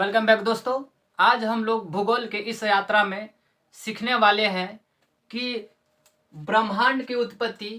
Welcome back दोस्तों। आज हम लोग भूगोल के इस यात्रा में सीखने वाले हैं कि ब्रह्मांड की उत्पत्ति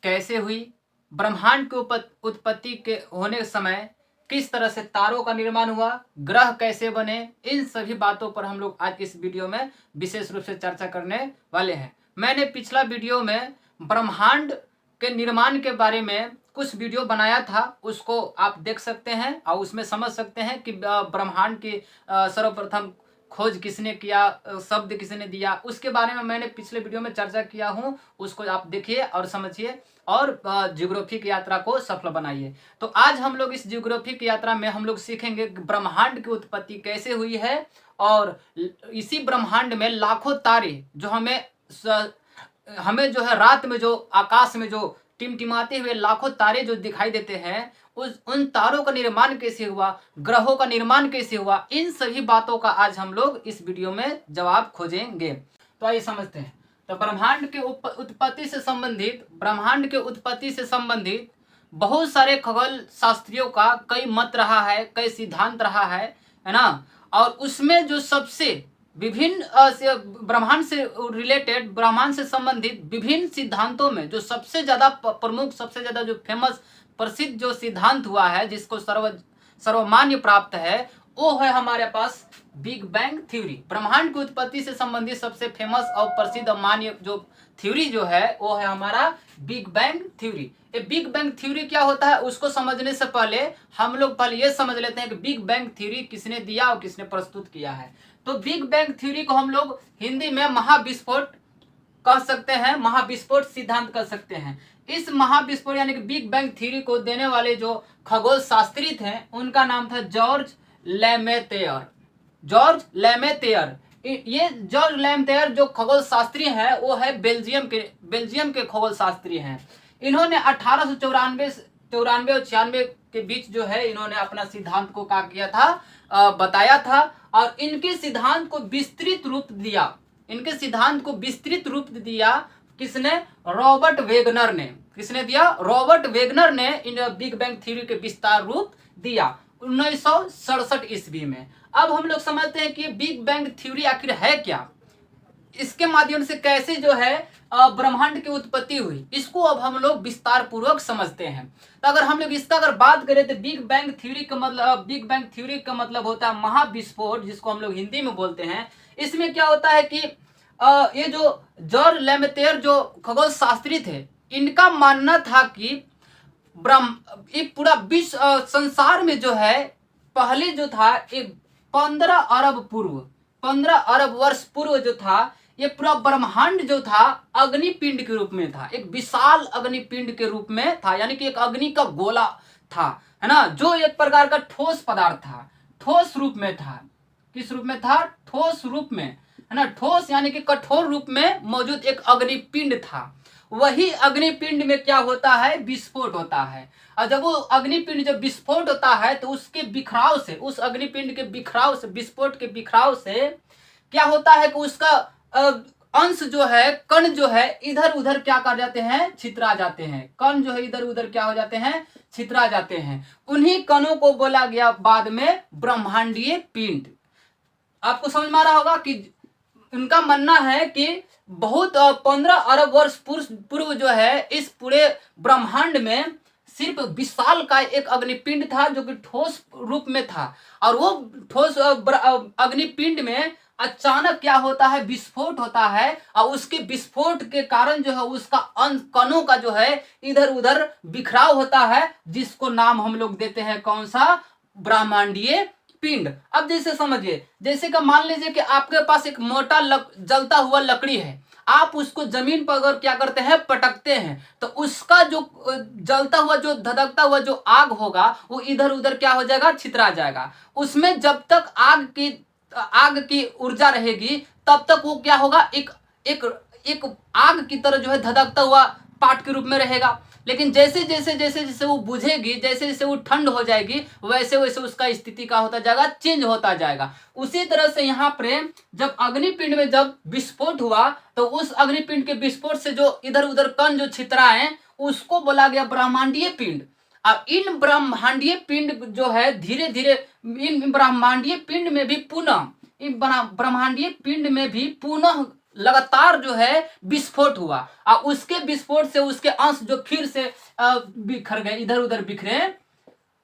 कैसे हुई, ब्रह्मांड की उत्पत्ति के होने समय किस तरह से तारों का निर्माण हुआ, ग्रह कैसे बने। इन सभी बातों पर हम लोग आज इस वीडियो में विशेष रूप से चर्चा करने वाले हैं। मैंने पिछला वीडियो में ब्रह्मांड के निर्माण के बारे में कुछ वीडियो बनाया था, उसको आप देख सकते हैं और उसमें समझ सकते हैं कि ब्रह्मांड की सर्वप्रथम खोज किसने किया, शब्द किसने दिया, उसके बारे में मैंने पिछले वीडियो में चर्चा किया हूं। उसको आप देखिए और समझिए और ज्योग्राफी की यात्रा को सफल बनाइए। तो आज हम लोग इस ज्योग्राफी की यात्रा में हम लोग सीखेंगे कि ब्रह्मांड की उत्पत्ति कैसे हुई है और इसी ब्रह्मांड में लाखों तारे जो हमें जो है रात में जो आकाश में जो टिमटिमाते हुए लाखों तारे जो दिखाई देते हैं, उन तारों का निर्माण कैसे हुआ, ग्रहों का निर्माण कैसे हुआ, इन सभी बातों का आज हम लोग इस वीडियो में जवाब खोजेंगे। तो आइए समझते हैं। तो ब्रह्मांड के उत्पत्ति से संबंधित बहुत सारे खगोल शास्त्रियों का कई मत रहा है, कई सिद्धांत रहा है ना। और उसमें जो सबसे विभिन्न ब्रह्मांड से रिलेटेड, ब्रह्मांड से संबंधित विभिन्न सिद्धांतों में जो सबसे ज्यादा प्रमुख, सबसे ज्यादा जो फेमस प्रसिद्ध जो सिद्धांत हुआ है, जिसको सर्वमान्य प्राप्त है, वो है हमारे पास बिग बैंग थ्योरी। ब्रह्मांड की उत्पत्ति से संबंधित सबसे फेमस और प्रसिद्ध और मान्य जो थ्योरी जो है वो है हमारा बिग बैंग थ्योरी। ये बिग बैंग थ्योरी क्या होता है उसको समझने से पहले हम लोग पहले ये समझ लेते हैं कि बिग बैंग थ्योरी किसने दिया और किसने प्रस्तुत किया है। तो बिग बैंग थ्योरी को हम लोग हिंदी में महाविस्फोट कह सकते हैं, महाविस्फोट सिद्धांत कह सकते हैं। इस महाविस्फोट यानी कि बिग बैंग थ्योरी को देने वाले जो खगोल शास्त्री थे उनका नाम था जॉर्ज लेमेतेयर। जॉर्ज लेमेतेयर, ये जॉर्ज लेमेतेयर जो खगोल शास्त्री है वो है बेल्जियम के खगोल शास्त्री हैं। इन्होंने 1894 और 96 के बीच जो है इन्होंने अपना सिद्धांत को क्या किया था, बताया था। और इनके सिद्धांत को विस्तृत रूप दिया, इनके सिद्धांत को विस्तृत रूप दिया किसने? रॉबर्ट वेगनर ने। किसने दिया? रॉबर्ट वेगनर ने इन बिग बैंग थ्योरी के विस्तार रूप दिया 1967 ईस्वी में। अब हम लोग समझते हैं कि बिग बैंग थ्योरी आखिर है क्या, इसके माध्यम से कैसे जो है ब्रह्मांड की उत्पत्ति हुई, इसको अब हम लोग विस्तार पूर्वक समझते हैं। तो अगर हम लोग इसका अगर बात करें तो बिग बैंग थ्योरी का मतलब होता है महाविस्फोट, जिसको हम लोग हिंदी में बोलते हैं। इसमें क्या होता है कि ये जो जॉर्ज लेमेतेयर जो खगोल शास्त्री थे, इनका मानना था कि ये पूरा विश्व संसार में जो है पहले जो था एक 15 अरब वर्ष पूर्व जो था, ये पूरा ब्रह्मांड जो था अग्निपिंड के रूप में था, एक विशाल अग्निपिंड के रूप में था, यानी कि एक अग्नि का गोला था, है ना, जो एक प्रकार का ठोस पदार्थ था, ठोस रूप में था। किस रूप में था? ठोस रूप में, है ना। ठोस यानी कि कठोर रूप में मौजूद एक अग्निपिंड था। वही अग्निपिंड में क्या होता है? विस्फोट होता है। और जब वो अग्निपिंड जब विस्फोट होता है तो उसके बिखराव से, उस अग्निपिंड के बिखराव से, विस्फोट के बिखराव से क्या होता है कि उसका अंश जो है, कण जो है इधर उधर क्या कर जाते हैं? छितरा जाते हैं। कण जो है इधर उधर क्या हो जाते हैं? छितरा जाते हैं। उन्हीं कणों को बोला गया बाद में ब्रह्मांडीय पिंड। आपको समझ में आ रहा होगा कि उनका मानना है कि बहुत 15 अरब वर्ष पूर्व जो है इस पूरे ब्रह्मांड में सिर्फ विशाल का एक अग्निपिंड था जो कि ठोस रूप में था। और वो ठोस अग्निपिंड में अचानक क्या होता है? विस्फोट होता है। और उसके विस्फोट के कारण जो है उसका कणों का जो है इधर उधर बिखराव होता है, जिसको नाम हम लोग देते हैं कौन सा? ब्रह्मांडीय पिंड। अब जैसे समझिए, जैसे कि मान लीजिए कि आपके पास एक मोटा जलता हुआ लकड़ी है, आप उसको जमीन पर अगर क्या करते हैं? पटकते हैं, तो उसका जो जलता हुआ, जो धधकता हुआ जो आग होगा वो इधर उधर क्या हो जाएगा? छितरा जाएगा। उसमें जब तक आग की ऊर्जा रहेगी तब तक वो क्या होगा? एक आग की तरह जो है धधकता हुआ पार्ट के रूप में रहेगा। लेकिन जैसे जैसे वो बुझेगी, जैसे जैसे वो ठंड हो जाएगी, वैसे वैसे उसका स्थिति का होता जाएगा, चेंज होता जाएगा। उसी तरह से यहाँ पर जब अग्निपिंड में जब विस्फोट हुआ तो उस अग्निपिंड के विस्फोट से जो इधर उधर कण जो छितराए उसको बोला गया ब्रह्मांडीय पिंड। अब इन ब्रह्मांडीय पिंड जो है धीरे धीरे इन ब्रह्मांडीय पिंड में भी पुनः इन ब्रह्मांडीय पिंड में भी पुनः लगातार जो है विस्फोट हुआ और उसके विस्फोट से उसके अंश जो फिर से बिखर गए, इधर उधर बिखरे।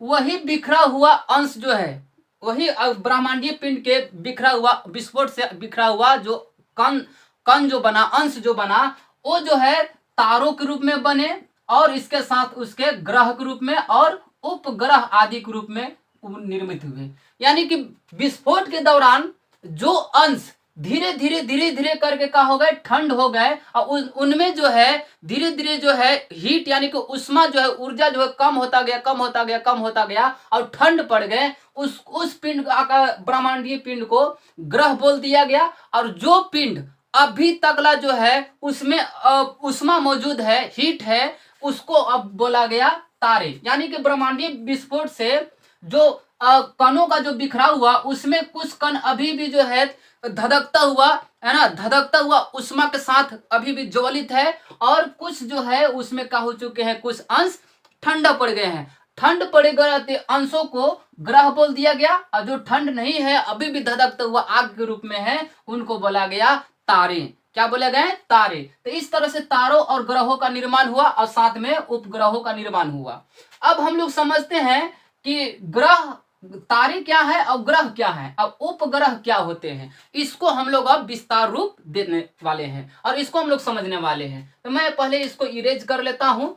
वही बिखरा हुआ अंश जो है, वही ब्रह्मांडीय पिंड के बिखरा हुआ विस्फोट से बिखरा हुआ जो कण कण जो बना, अंश जो बना, वो जो है तारों के रूप में बने और इसके साथ उसके ग्रह के रूप में और उपग्रह आदि के रूप में निर्मित हुए। यानी कि विस्फोट के दौरान जो अंश धीरे धीरे करके क्या हो गए, ठंड हो गए और उनमें जो है धीरे धीरे जो है हीट यानी कि उष्मा जो है, ऊर्जा जो है कम होता गया और ठंड पड़ गए। उस पिंड का ब्रह्मांडीय पिंड को ग्रह बोल दिया गया। और जो पिंड अभी तकला जो है उसमें उष्मा मौजूद है, हीट है, उसको अब बोला गया तारे। यानी कि ब्रह्मांडीय विस्फोट से जो कणों का जो बिखरा हुआ उसमें कुछ कण अभी भी जो है धधकता हुआ है ना, धधकता हुआ उष्मा के साथ अभी भी ज्वलित है और कुछ जो है उसमें क्या हो चुके हैं, कुछ अंश ठंडा पड़ गए हैं। ठंड पड़े गए अंशों को ग्रह बोल दिया गया और जो ठंड नहीं है अभी भी धधकता हुआ आग के रूप में है उनको बोला गया तारे। क्या बोले गए, तारे। तो इस तरह से तारों और ग्रहों का निर्माण हुआ और साथ में उपग्रहों का निर्माण हुआ। अब हम लोग समझते हैं कि ग्रह तारे क्या है और ग्रह क्या है और उपग्रह क्या होते हैं। इसको हम लोग अब विस्तार रूप देने वाले हैं और इसको हम लोग समझने वाले हैं। तो मैं पहले इसको इरेज कर लेता हूं।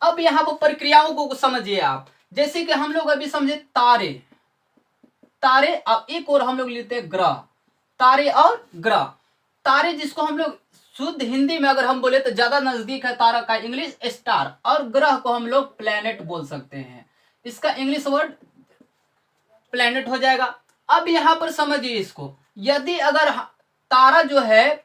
अब यहां पर प्रक्रियाओं को समझिए आप। जैसे कि हम लोग अभी समझे तारे, तारे अब एक और हम लोग लेते हैं ग्रह। तारे और ग्रह, तारे जिसको हम लोग शुद्ध हिंदी में अगर हम बोले तो ज्यादा नजदीक है तारा का इंग्लिश स्टार, और ग्रह को हम लोग प्लेनेट बोल सकते हैं। इसका इंग्लिश वर्ड प्लेनेट हो जाएगा। अब यहां पर समझिए इसको, यदि अगर तारा जो है,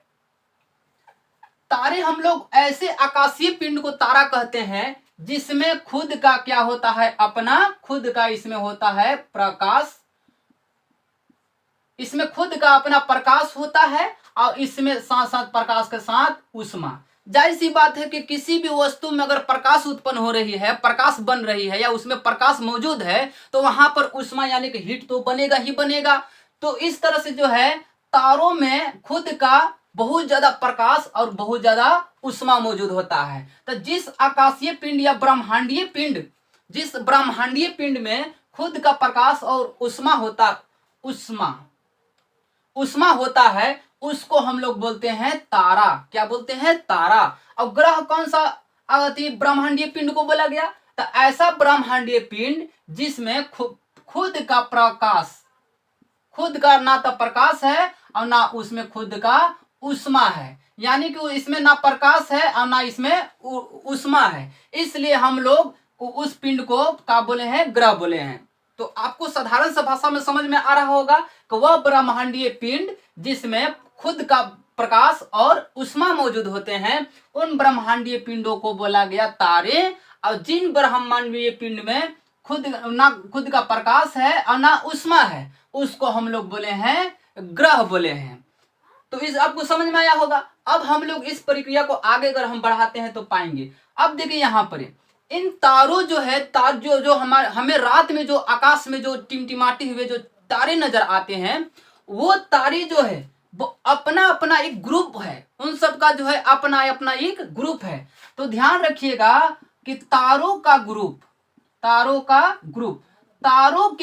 तारे हम लोग ऐसे आकाशीय पिंड को तारा कहते हैं जिसमें खुद का क्या होता है, अपना खुद का इसमें होता है प्रकाश, इसमें खुद का अपना प्रकाश होता है और इसमें साथ साथ प्रकाश के साथ उष्मा। जाहिर सी बात है कि किसी भी वस्तु में अगर प्रकाश उत्पन्न हो रही है, प्रकाश बन रही है या उसमें प्रकाश मौजूद है तो वहां पर उष्मा यानी कि हीट तो बनेगा ही बनेगा। तो इस तरह से जो है तारों में खुद का बहुत ज्यादा प्रकाश और बहुत ज्यादा उष्मा मौजूद होता है। तो जिस आकाशीय पिंड या ब्रह्मांडीय पिंड, जिस ब्रह्मांडीय पिंड में खुद का प्रकाश और उष्मा होता है उसको हम लोग बोलते हैं तारा। क्या बोलते हैं, तारा। और ग्रह कौन सा ब्रह्मांडीय पिंड को बोला गया, तो ऐसा ब्रह्मांडीय पिंड जिसमें खुद का प्रकाश, खुद का ना तो प्रकाश है और ना उसमें खुद का उष्मा है। यानी कि इसमें ना प्रकाश है और ना इसमें उष्मा है, इसलिए हम लोग उस पिंड को क्या बोले हैं, ग्रह बोले हैं। तो आपको साधारण सा भाषा में समझ में आ रहा होगा कि वह ब्रह्मांडीय पिंड जिसमें खुद का प्रकाश और उष्मा मौजूद होते हैं उन ब्रह्मांडीय पिंडों को बोला गया तारे। और जिन ब्रह्मांडीय पिंड में खुद का प्रकाश है और ना उष्मा है उसको हम लोग बोले हैं ग्रह बोले हैं। तो इस आपको समझ में आया होगा। अब हम लोग इस प्रक्रिया को आगे अगर हम बढ़ाते हैं तो पाएंगे। अब देखिए यहाँ पर इन तारों जो है, तार जो हमें रात में जो आकाश में जो टिमटिमाते हुए जो तारे नजर आते हैं वो तारे जो है वो अपना अपना एक ग्रुप है, उन सब का जो है अपना अपना एक ग्रुप है। तो ध्यान रखिएगा कि तारों के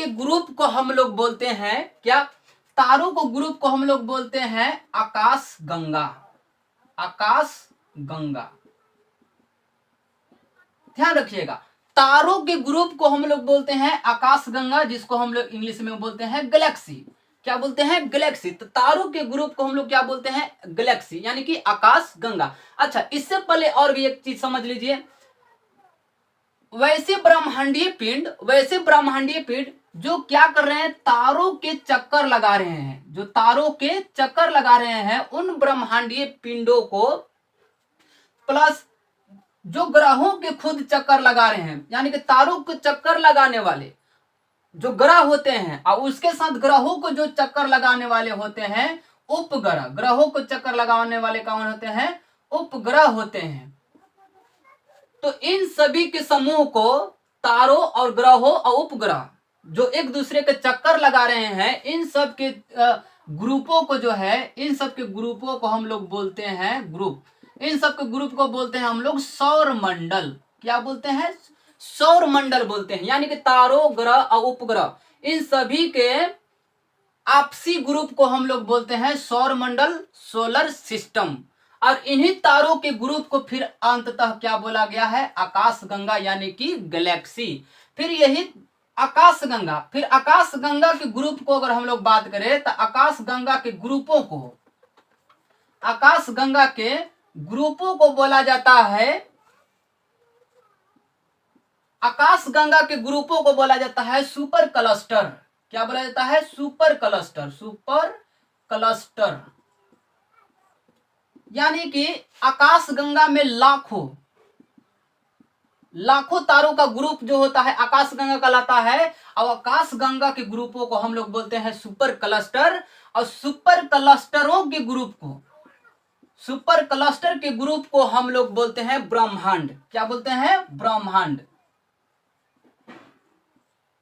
ग्रुप को हम लोग बोलते हैं क्या, तारों को ग्रुप को हम लोग बोलते हैं आकाश गंगा। ध्यान रखिएगा, तारों के ग्रुप को हम लोग बोलते हैं आकाश गंगा, जिसको हम लोग इंग्लिश में बोलते हैं गैलेक्सी। क्या बोलते हैं, गैलेक्सी। तो तारों के ग्रुप को हम लोग क्या बोलते हैं, गैलेक्सी, यानी कि आकाश गंगा। अच्छा, इससे पहले और भी एक चीज समझ लीजिए। वैसे ब्रह्मांडीय पिंड जो क्या कर रहे हैं, तारों के चक्कर लगा रहे हैं, जो तारों के चक्कर लगा रहे हैं उन ब्रह्मांडीय पिंडों को प्लस जो ग्रहों के खुद चक्कर लगा रहे हैं, यानी कि तारों को चक्कर लगाने वाले जो ग्रह होते हैं और उसके साथ ग्रहों को जो चक्कर लगाने वाले होते हैं उपग्रह, ग्रहों को चक्कर लगाने वाले कौन होते हैं? उपग्रह होते हैं। तो इन सभी के समूह को तारों और ग्रहों और उपग्रह जो एक दूसरे के चक्कर लगा रहे हैं, इन सब के ग्रुपों को जो है, इन सब के ग्रुपों को हम लोग बोलते हैं ग्रुप। इन सब के ग्रुप को बोलते हैं हम लोग सौर मंडल। क्या बोलते हैं? सौर मंडल बोलते हैं। यानी कि तारों, ग्रह और उपग्रह, इन सभी के आपसी ग्रुप को हम लोग बोलते हैं सौर मंडल, सोलर सिस्टम। और इन्हीं तारों के ग्रुप को फिर अंततः क्या बोला गया है? आकाशगंगा यानी कि गैलेक्सी। फिर यही आकाशगंगा, फिर आकाशगंगा के ग्रुप को अगर हम लोग बात करें तो आकाशगंगा के ग्रुपों को, आकाशगंगा के ग्रुपों को बोला जाता है, आकाशगंगा के ग्रुपों को बोला जाता है सुपर क्लस्टर। क्या बोला जाता है? Super cluster, super cluster. यानी कि आकाशगंगा में लाखों लाखों तारों का ग्रुप जो होता है आकाशगंगा कहलाता है। और आकाशगंगा के ग्रुपों को हम लोग बोलते हैं सुपर क्लस्टर। और सुपर क्लस्टरों के ग्रुप को, सुपर क्लस्टर के ग्रुप को हम लोग बोलते हैं ब्रह्मांड। क्या बोलते हैं? ब्रह्मांड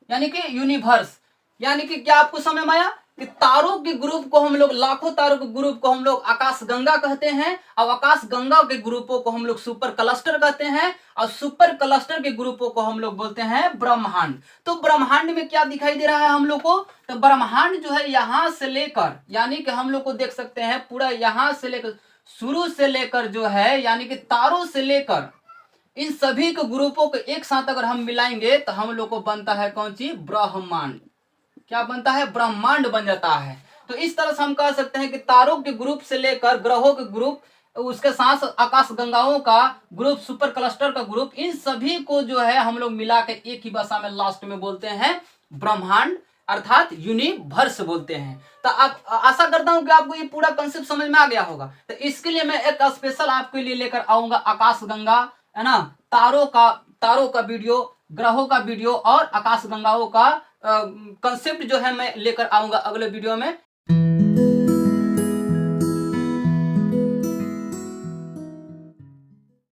यानी कि यूनिवर्स। यानी कि क्या आपको समझ में आया कि तारों के ग्रुप को हम लोग, लाखों तारों के ग्रुप को हम लोग आकाशगंगा कहते हैं, और आकाशगंगा के ग्रुपों को हम लोग सुपर क्लस्टर कहते हैं, और सुपर क्लस्टर के ग्रुपों को हम लोग बोलते हैं ब्रह्मांड। तो ब्रह्मांड में क्या दिखाई दे रहा है हम लोग को? तो ब्रह्मांड जो है यहां से लेकर, यानी कि हम लोग को देख सकते हैं पूरा यहां से लेकर, शुरू से लेकर जो है, यानी कि तारों से लेकर इन सभी के ग्रुपों को एक साथ अगर हम मिलाएंगे तो हम लोग को बनता है कौन सी? ब्रह्मांड। क्या बनता है? ब्रह्मांड बन जाता है। तो इस तरह से हम कह सकते हैं कि तारों के ग्रुप से लेकर ग्रहों के ग्रुप, उसके साथ आकाशगंगाओं का ग्रुप, सुपर क्लस्टर का ग्रुप, इन सभी को जो है हम लोग मिला के एक ही भाषा में लास्ट में बोलते हैं ब्रह्मांड, अर्थात यूनिवर्स बोलते हैं। तो आप, आशा करता हूं कि आपको ये पूरा कंसेप्ट समझ में आ गया होगा। तो इसके लिए मैं एक स्पेशल आपके लिए लेकर आऊंगा आकाशगंगा, है ना, तारों का वीडियो, ग्रहों का वीडियो और आकाशगंगाओं का कंसेप्ट जो है मैं लेकर आऊंगा अगले वीडियो में।